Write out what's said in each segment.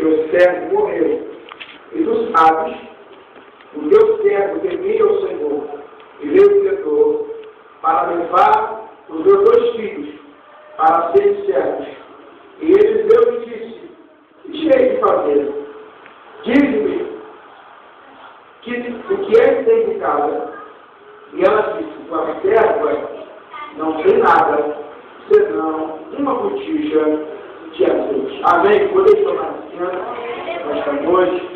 meu servo morreu. E tu sabes, o teu servo temia o Senhor, e veio o Senhor para levar os meus 2 filhos para serem servos. E Eliseu lhe disse: que direi de fazer? Dize-me o que é que tem de casa. E ela disse: tua serva não tem nada, senão uma botija de azeite. Amém? Podeis tomar assento nesta noite.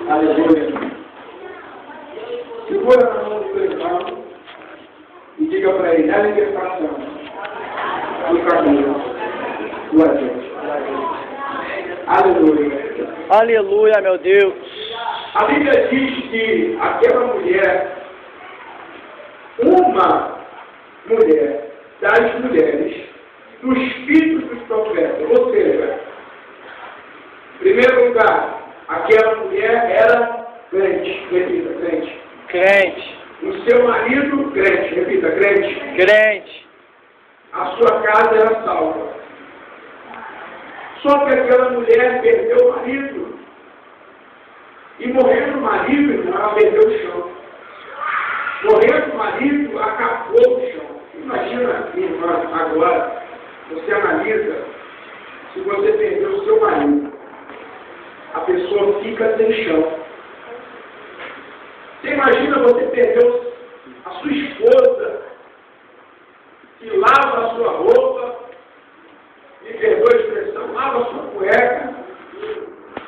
Aleluia. Segura na mão do teu irmão e diga para ele: a libertação do caminho do azeite. Aleluia. Aleluia, meu Deus. A Bíblia diz que aquela mulher, uma mulher das mulheres dos filhos dos profetas, ou seja, em primeiro lugar, aquela mulher era crente, repita, crente. Crente. O seu marido, crente, repita, crente. Crente. A sua casa era salva. Só que aquela mulher perdeu o marido. E morrendo o marido, irmão, ela perdeu o chão. Morrendo o marido, acabou o chão. Imagina, irmã, agora, você analisa, se você perdeu o seu marido, a pessoa fica sem chão. Você imagina você perder a sua esposa, que lava a sua roupa, me perdoa a expressão, lava a sua cueca,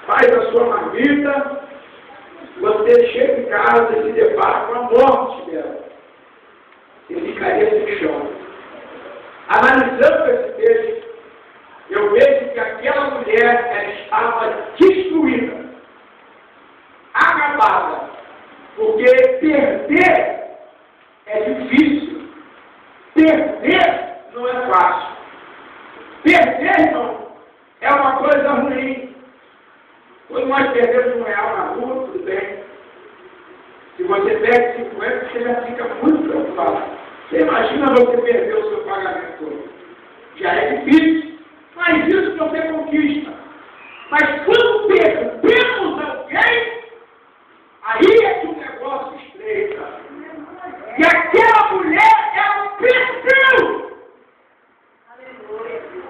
faz a sua marmita, você chega em casa e se depara com a morte dela. E ficaria sem chão. Analisando esse texto, eu vejo que aquela mulher ela estava destruída, acabada, porque perder é difícil, perder não é fácil. Perder, irmão, é uma coisa ruim. Quando nós perdemos R$1 na rua, tudo bem. Se você perde 50, você já fica muito preocupado. Você imagina você perder o seu pagamento todo. Já é difícil, mas isso você conquista. Mas quando perdemos alguém, aí é que o negócio estreita. E aquela mulher, ela perdeu.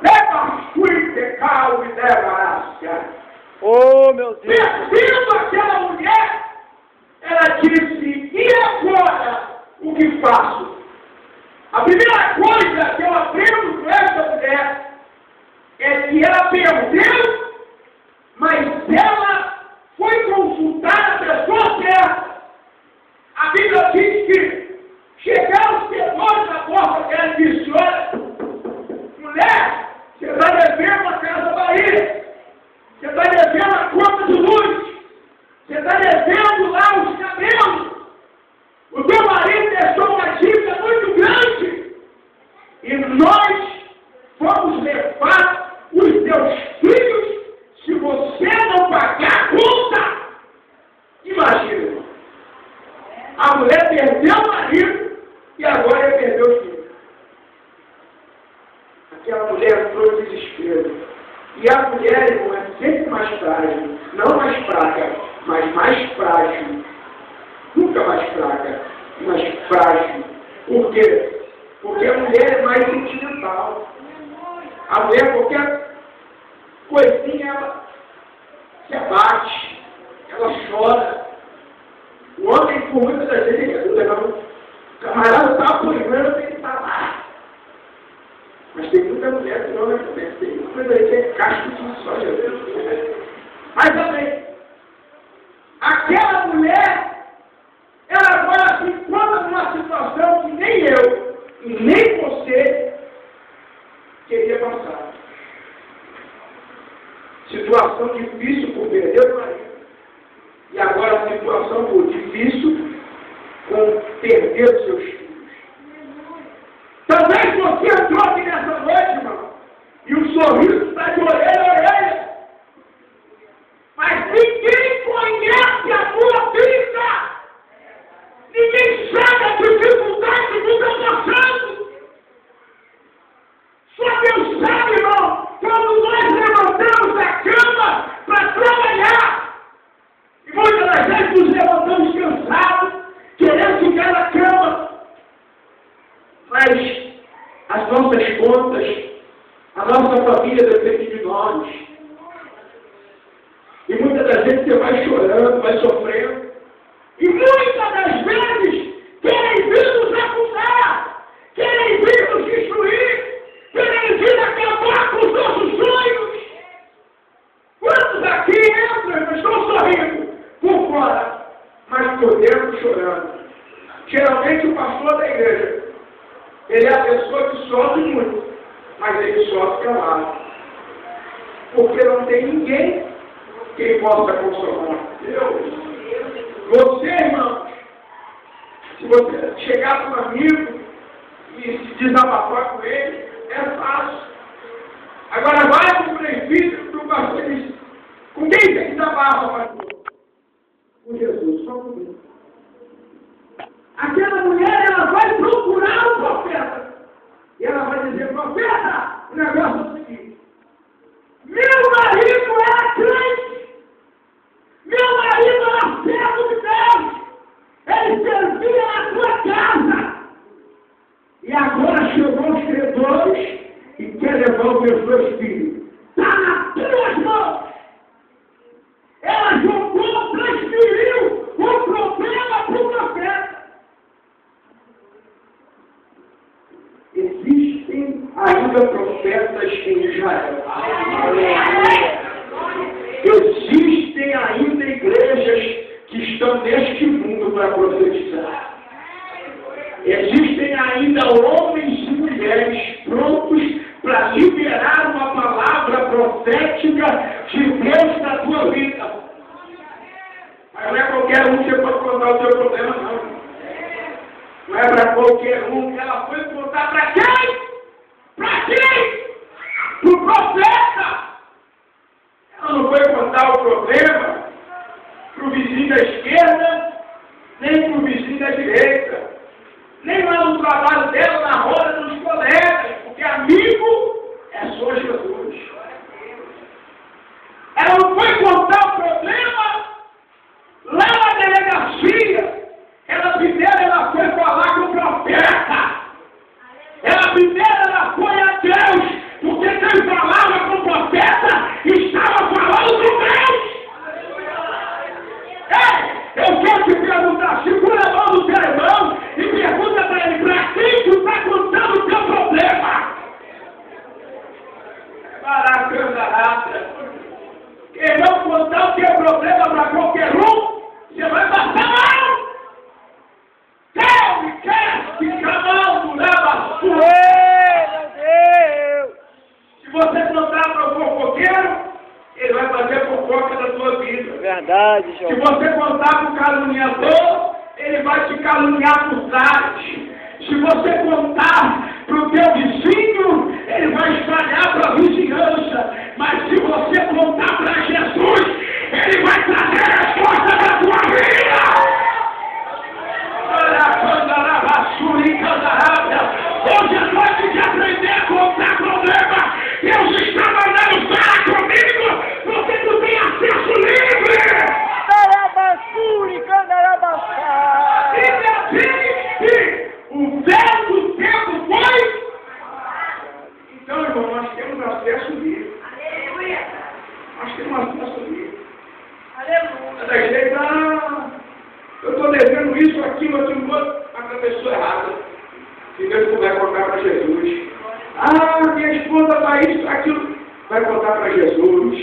Leva fui pecar e leva a Oh, meu Deus. perdendo aquela mulher, ela disse: e agora o que faço? A primeira coisa que eu aprendo com essa mulher é que ela perdeu, mas ela foi consultar a pessoa certa. A Bíblia diz que chegaram os pedores na porta dela e disse: olha, mulher, você está devendo a Casa Bahia. Você está devendo a conta de luz. Você está devendo lá os cabelos. O teu marido deixou uma dívida muito grande. E nós vamos levar os teus filhos se você não pagar a conta. Imagina, irmão. A mulher perdeu o marido e agora ele perdeu os filhos. Aquela mulher entrou em desespero. E a mulher, irmão, é sempre mais frágil, não mais fraca, mas mais frágil. Nunca mais fraca, mas frágil. Por quê? Porque a mulher é mais sentimental. A mulher, qualquer coisinha, ela se abate, ela chora. O homem, por muitas das vezes, o camarada está apoiando, ele está lá. Mas tem muita mulher que não vai comer. Tem muita coisa aí que é casco de soja. Mas também, aquela mulher, ela agora se encontra numa situação que nem eu e nem você queria passar. Situação difícil por perder o marido. E agora situação difícil com perder os seus filhos. Talvez você entrou aqui nessa noite, irmão, e o sorriso está de orelha a orelha. Mas ninguém conhece a tua vida. Ninguém sabe a dificuldade que tu está passando. Só Deus sabe, irmão, quando nós levantamos aqui, nossas contas, a nossa família depende de nós. E muitas das vezes você vai chorando, vai sofrendo. E muitas das vezes querem vir nos acusar, querem vir nos destruir, querem vir acabar com os nossos sonhos. Quantos aqui entram, estão sorrindo por fora, mas por dentro chorando? Geralmente o pastor da igreja, ele é a pessoa que sofre muito, mas ele sofre calado. Porque não tem ninguém que possa consolar. Deus. Você, irmão, se você chegar para um amigo e se desabafar com ele, é fácil. Agora vai para o presbítero, para o pastor e diz: com quem você desabafa, pastor? Com Jesus, só comigo. Aquela mulher, ela vai procurar o profeta. E ela vai dizer: profeta, o negócio é o seguinte: meu marido era crente. Meu marido era servo de Deus. Ele servia na tua casa. E agora chegou os credores e quer levar os meus dois filhos. Está nas tuas mãos. Ela jogou, transferiu o problema para o profeta. Existem ainda profetas em Israel. Existem ainda igrejas que estão neste mundo para profetizar. Existem ainda homens e mulheres prontos para liberar uma palavra profética de Deus na tua vida. Mas não é qualquer um que você pode contar o seu problema, não. Não é para qualquer um que ela foi contar. Para quem? Para quem? Para o profeta. Ela não foi contar o problema para o vizinho da esquerda, nem para o vizinho da direita, nem lá no trabalho dela, na roda dos colegas, porque amigo é só Jesus. Ela não foi contar o problema lá na delegacia. Ela foi falar com o profeta. Ela foi a Deus, porque quem falava com o profeta estava falando com Deus. Eu quero te perguntar: segura a mão do teu irmão e pergunta para ele: para quem tu está contando o teu problema? Maracandarada. Quem não contar o teu problema para qualquer um, você vai passar mal. Quer ficar mal do lado sua? Meu Deus! Se você contar para o fofoqueiro, ele vai fazer fofoca da tua vida. Verdade, João. Se você contar para o caluniador, ele vai te caluniar por trás. Se você contar para o teu vizinho, ele vai espalhar para a vizinhança. Mas se você contar para Jesus, ele vai trazer a resposta da tua vida. Hoje é noite de aprender a contar problema. Deus está mandando falar comigo, porque tu tem acesso livre. O velho tempo foi. Então, irmão, nós temos acesso livre. Nós temos acesso livre. Eu estou devendo isso, aquilo, outro, mas a pessoa errada. E Deus não vai contar para Jesus. Minha esposa está isso, aquilo. Vai contar para Jesus.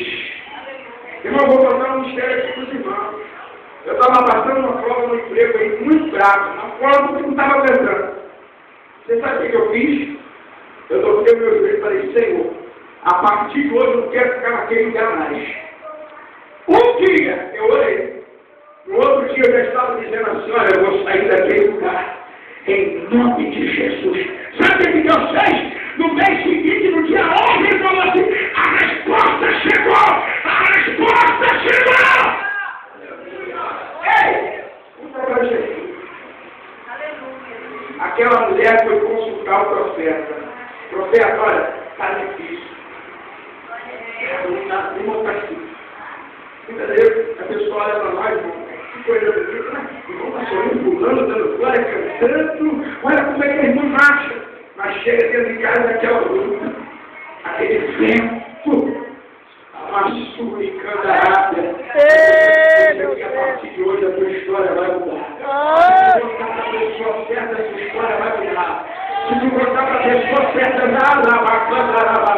Irmão, vou contar um mistério aqui para os irmãos. Eu estava passando uma prova no emprego aí, muito bravo. Uma prova que não estava aguentando. Você sabe o que eu fiz? Eu toquei o meu joelho e falei: Senhor, a partir de hoje eu não quero ficar naquele lugar mais. Um dia eu orei. No outro dia eu já estava dizendo assim: olha, eu vou sair daquele lugar. Em nome de Jesus. Sabe o que Deus fez? No mês seguinte, no dia 11, ele falou assim: a resposta chegou! A resposta chegou! Ei! Para Jesus. Aquela mulher foi consultar o profeta. Profeta, olha, está difícil. Irmão, está difícil. Entendeu? A pessoa olha para nós, irmão. Que coisa bonita, né? Irmão, está sorrindo, pulando, dando glória, cantando. Olha como é que a irmã marcha. Mas chega dentro de casa aquela luta, aquele vento, amassou e candarábia. Que a partir de hoje a tua história vai mudar. Se tu contar para a pessoa certa, a tua história vai mudar. Se tu contar para a pessoa certa, nada vai candarábia.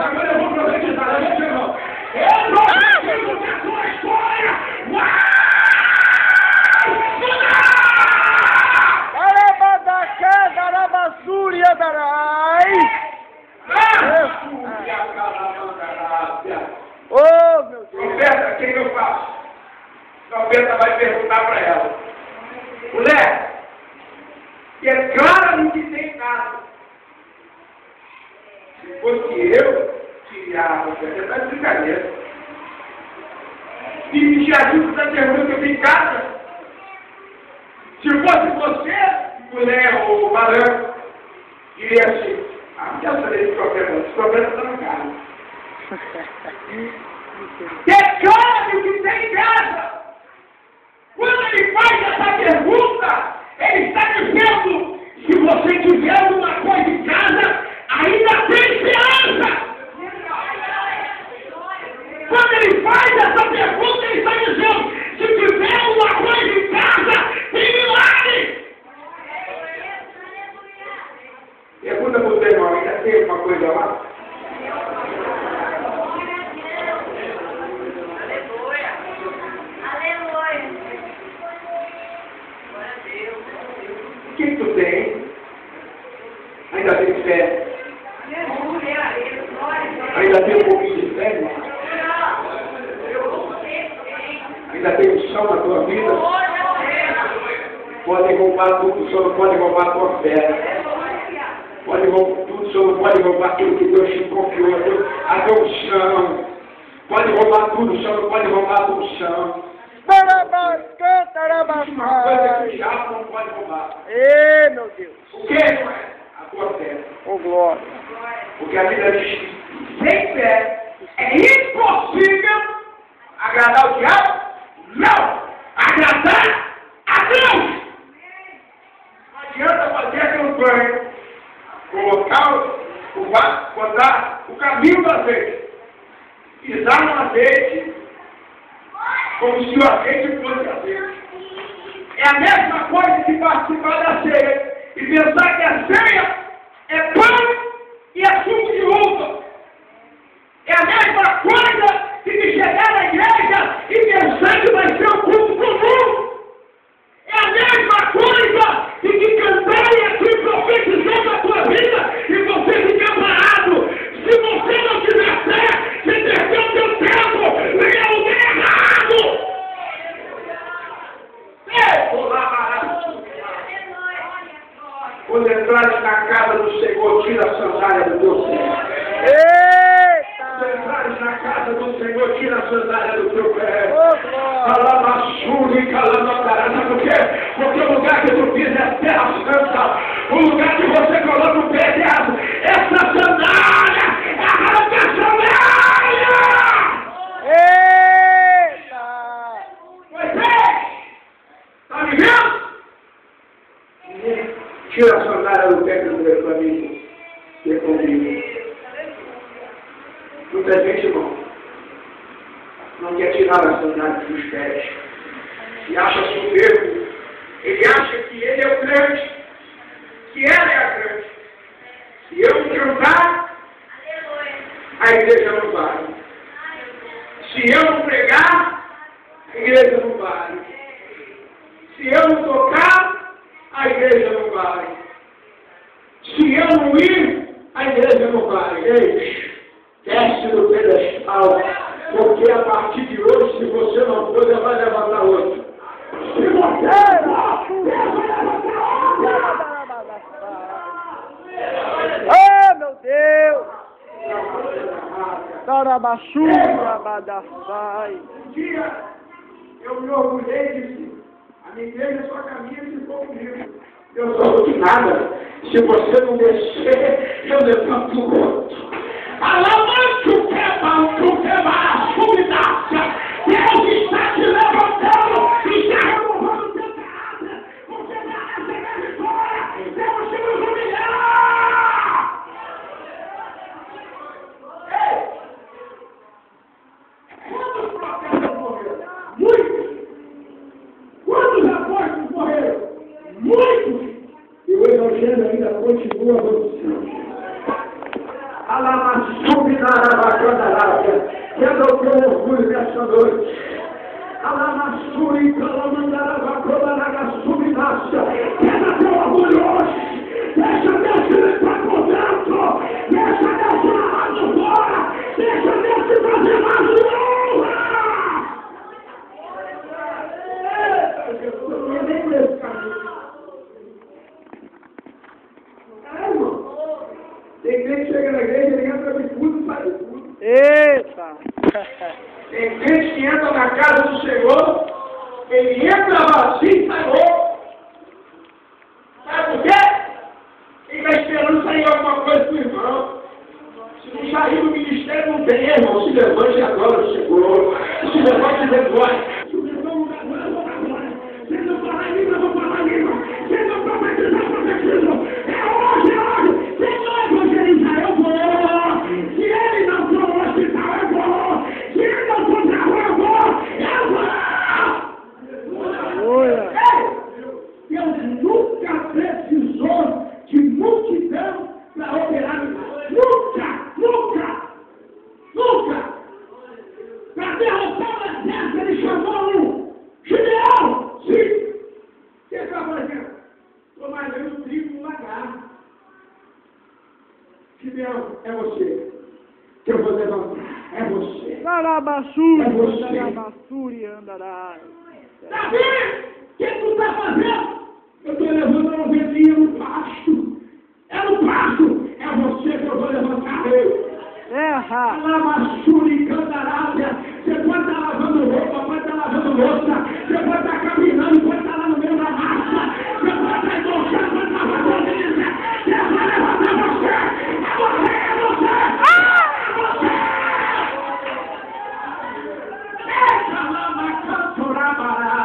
Agora eu vou profetizar, não é não. Eu profetizo que a tua história vai oh, meu Deus! Profeta, o que eu faço? O profeta vai perguntar para ela: mulher, declara no que tem em casa. Se fosse eu, que a profeta está de brincadeira. E me ajuda da pergunta que eu tenho em casa. Se fosse você, mulher ou varão, diria assim: não quero saber desse profeta, esse profeta está na casa. Declare o que tem em casa. Quando ele faz essa pergunta, ele está dizendo: se você tiver alguma coisa em casa, ainda tem esperança. Quando ele faz essa pergunta, ele está dizendo: se tiver alguma coisa em casa, tem milagre. Pergunta para o teu irmão: ainda tem alguma coisa lá? O que tu tem? Ainda tem fé? Ainda tem um pouquinho de fé, irmão? Ainda tem unção na tua vida? Pode roubar tudo, só não pode roubar a tua fé. Pode roubar tudo, só não pode roubar tudo que Deus te confiou, a tua unção. Pode roubar tudo, só não pode roubar a tua unção. Uma coisa que o diabo não pode roubar. Ei, meu Deus! O que é? A tua fé. Oh, glória! Porque a Bíblia diz que sem fé é impossível agradar o diabo? Não! Agradar a Deus! Não adianta fazer aquele banho, botar o caminho do azeite, pisar no azeite, como se o azeite fosse azeite. É a mesma coisa que participar da ceia e pensar que a ceia é pão e é suco de uva. É a mesma coisa que chegar na igreja e pensar que vai ser um culto comum. É a mesma coisa que cantar e assim profetizando a tua vida e você ficar parado. Se você não tiver fé, você perdeu o teu tempo e é o lugar errado. Quando entrares na casa do Senhor, tira a sandália do teu pé. Eita! Quando entrares na casa do Senhor, tira a sandália do teu pé. Oh, glória! Calamassuri, calamacarana, por quê? Porque o lugar que tu pisa é terra santa. O lugar que você coloca o pé é terra. Essa sandália, arranca a sandália! Eita! Moisés, está me vendo? Tira a sandália do pé do meu família. E é comigo. Muita gente, irmão, não quer tirar a sandália dos pés. E acha soberbo. Ele acha que ele é o grande. Que ela é a grande. Se eu não cantar, a igreja não vale. Se eu não pregar, a igreja não vale. Se eu não tocar, a igreja não vale. Se eu não ir, a igreja não vale. Ei, desce do pedestal, porque a partir de hoje, se você não for, você vai levantar outro. Se você não, Oh, meu Deus! Tarabachura, badassai. Um dia, eu me orgulhei e disse: a minha igreja só caminha se for comigo. Eu sou de nada. Se você não descer, eu levanto o outro. Alamante o quebra, a subdácia. Deus está te levantando e está removando o teu caráter. Você vai receber vitória. Deus te humilhar. continua avançando. Alamassubinarabacandarábia. Quebra o teu orgulho nessa noite. Alamassuri, calamandarabacobaragassubinácia. Quebra teu orgulho hoje. Deixa Deus te levar por dentro. Deixa Deus te levar de fora. Deixa Deus te fazer mais de honra. Eu não nem nesse caminho. Tem crente que chega na igreja, ele entra de tudo e sai de tudo. Eita! Tem crente que entra na casa do Senhor, ele entra vazio e sai louco. Sabe por quê? Ele está esperando sair alguma coisa do irmão. Se não sair do ministério, não tem, irmão. Se levante agora, o Senhor. Se levante e depois. Se o irmão não dá glória, eu vou dar glória. Se não falar língua, eu vou falar língua. Se não profetizar, profetizo. É hoje, é hoje. Se não evangelizar, eu vou. Se ele não for no hospital, eu vou. Se ele não for na rua, eu vou. Aleluia! Deus nunca precisou de multidão para operar milagres. Nunca, nunca, nunca. Para derrotar o exército, ele chamou um Gideão. Sim. Quem está fazendo? Estou malhando o trigo no lagar. Gideão, é você que eu vou levantar. É você. Sarabassuri, andará. Davi, o que tu está fazendo? Eu estou levantando a ovelhinha no pasto. É no pasto. É você que eu vou levantar ele. Erra! Alamassuri, candarábia. Você pode estar lavando roupa, pode estar lavando louça. Você pode estar caminhando, pode estar lá no meio da massa. Você pode estar endossando, pode estar fazendo isso. Deus vai levantar você. É você, é você. É você. Eita, lama, cantorabará.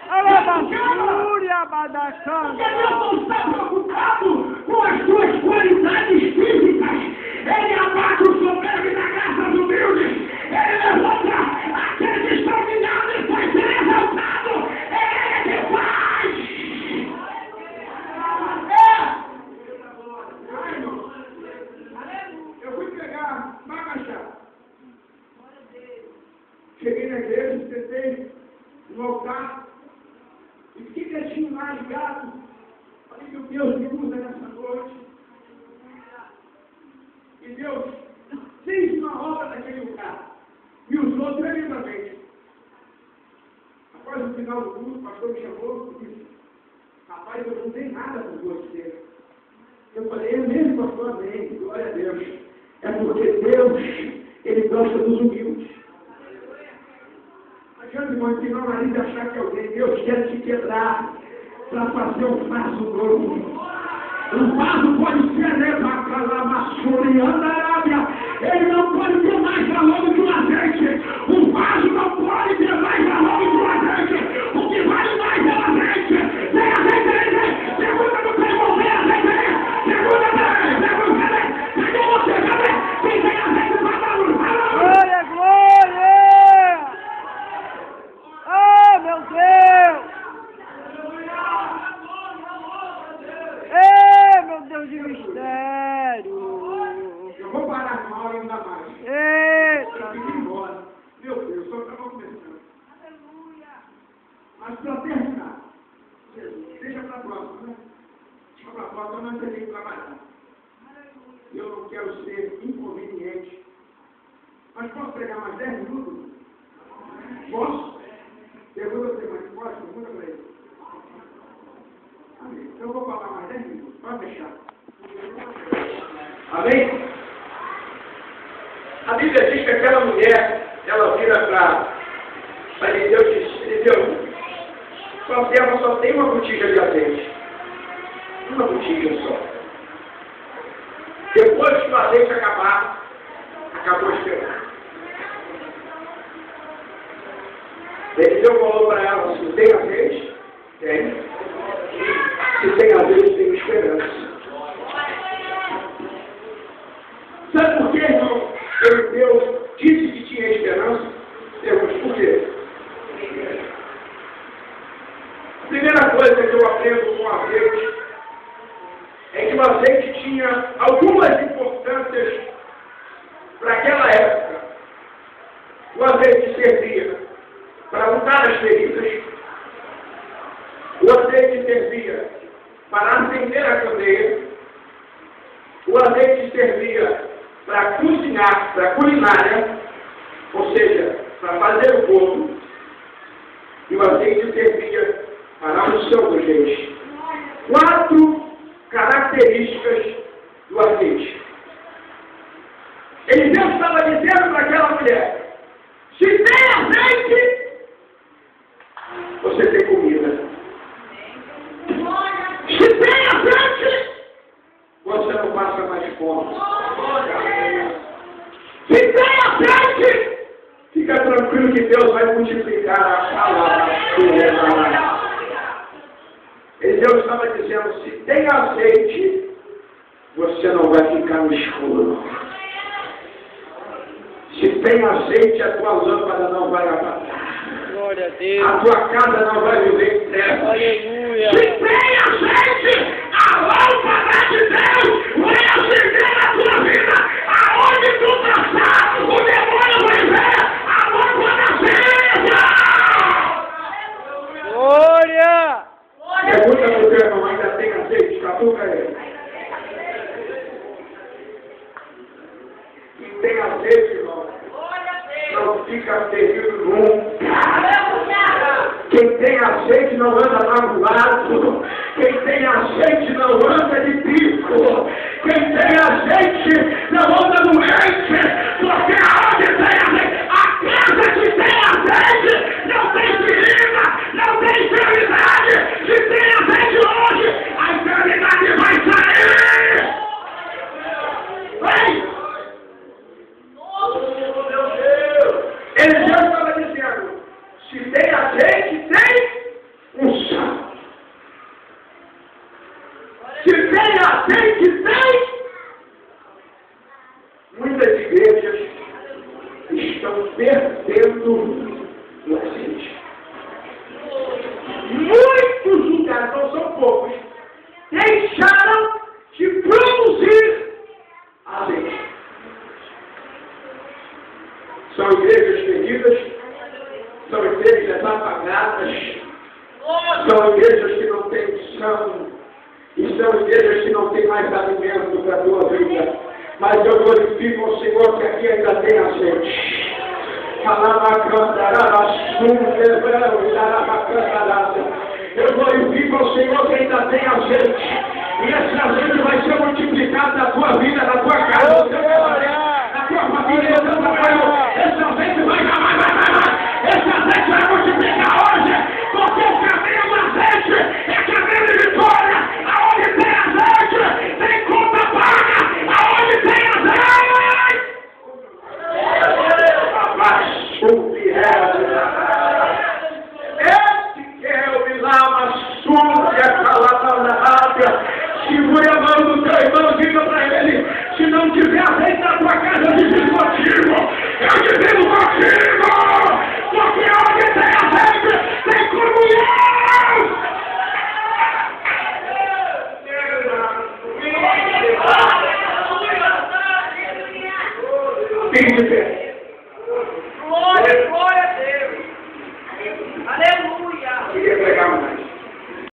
Alabassuri, Porque abadacanga! Deus não está preocupado com as suas qualidades físicas. Ele abate o soberbo e dá graça aos humildes. Ele levanta aqueles que estão humilhados e faz ser exaltado. É Ele que faz. Ai, irmão. Eu fui pegar Macachá. Cheguei na igreja, sentei no altar. E fiquei quietinho lá, ligado. Falei, meu Deus, me usa nessa noite. E Deus fez uma obra naquele lugar. Me usou tremendamente. Após o final do culto, o pastor me chamou e disse, rapaz, eu não tenho nada por você. Eu falei, é mesmo, pastor, amém, glória a Deus. É porque Deus, Ele gosta dos humildes. Adianta, irmão, empinar o nariz e achar que alguém, Deus quer te quebrar para fazer um vaso novo. Um vaso pode ser levacalamassuri, andarábia. Ele não pode ter mais valor do que o azeite. Um vaso não pode ter mais valor do que o azeite. O que vale mais é o azeite. Tem azeite aí, tem. Segunda no pegou, tem azeite aí. Segunda também, segunda também. Cadê você, cadê? Quem tem azeite, vai dar luz, vai dar luz. Glória, glória! Oh, meu Deus! Ei, meu Deus de mistério! Eu vou parar uma hora ainda mais. Eita! Eu vim embora. Meu Deus, só estava começando. Mas para terminar, deixa para a próxima, né? Deixa para a próxima, eu não tenho que trabalhar. Eu não quero ser inconveniente. Mas posso pegar mais 10 minutos? Posso? Pergunta você, mas pode? Pergunta para ele. Amém. Então eu vou falar mais 10 minutos. Pode deixar. Amém? A Bíblia diz que aquela mulher, ela vira para Eliseu e diz, Eliseu, sua serva só tem uma botija de azeite. Uma botija só. Depois que o azeite acabar, acabou a esperança. Eliseu falou para ela, se tem azeite, tem. Se tem azeite, tem esperança. Sabe por quê, irmão? Deus disse que tinha esperança. Deus, por quê? A primeira coisa que eu aprendo com a Deus é O azeite servia para untar as feridas. O azeite servia para acender a candeia. O azeite servia para cozinhar, para a culinária, ou seja, para fazer o bolo. E o azeite servia para a unção dos reis. 4 características do azeite. Eliseu estava dizendo para aquela mulher: se tem azeite, você tem comida. Se tem azeite, você não passa mais fome. Se tem azeite, fica tranquilo que Deus vai multiplicar a palavra. Eliseu estava dizendo: se tem azeite, você não vai ficar no escuro. Se tem azeite, a tua lâmpada não vai apagar. Glória a Deus. A tua casa não vai viver em trevas. Aleluia. Se tem azeite, a lâmpada de Deus vai acender na tua vida. Aonde tu passar, o demônio vai ver a lâmpada acesa. Glória. Pergunta para o teu irmão: ainda tem azeite? Catuca ele. Quem tem azeite, irmão, não fica ferido nunca. Quem tem azeite não anda magoado. Quem tem azeite não anda de bico. Quem tem azeite não anda doente. Porque aonde tem azeite, a casa que tem azeite não tem ferida, não tem enfermidade. Se tem azeite hoje, a enfermidade vai sair. Vem! Ele já estava dizendo: se tem azeite, tem unção. Se tem azeite, tem. Muitas igrejas estão perdendo o azeite. Muitos lugares, não são poucos, deixaram de produzir azeite. São igrejas feridas, são igrejas apagadas, são igrejas que não têm unção, e são igrejas que não têm mais alimento para a tua vida. Mas eu glorifico ao Senhor que aqui ainda tem azeite. Eu glorifico ao Senhor que ainda tem azeite. E esse azeite vai ser multiplicado na tua vida, na tua casa, no teu casamento, na tua família, no teu trabalho. Esse azeite vai. Esse azeite vai multiplicar hoje. Porque o caminho do azeite é caminho de vitória. Aonde tem azeite, tem conta paga. Aonde tem azeite. Esse que é o milagre, que é palavra na rápida. Segure a mão do teu irmão, diga para ele: se não tiver azeite na tua casa, eu divido contigo. Eu divido contigo. Porque onde tem azeite, tem comunhão. Fique de pé. Glória a Deus. Aleluia. Queria pregar mais.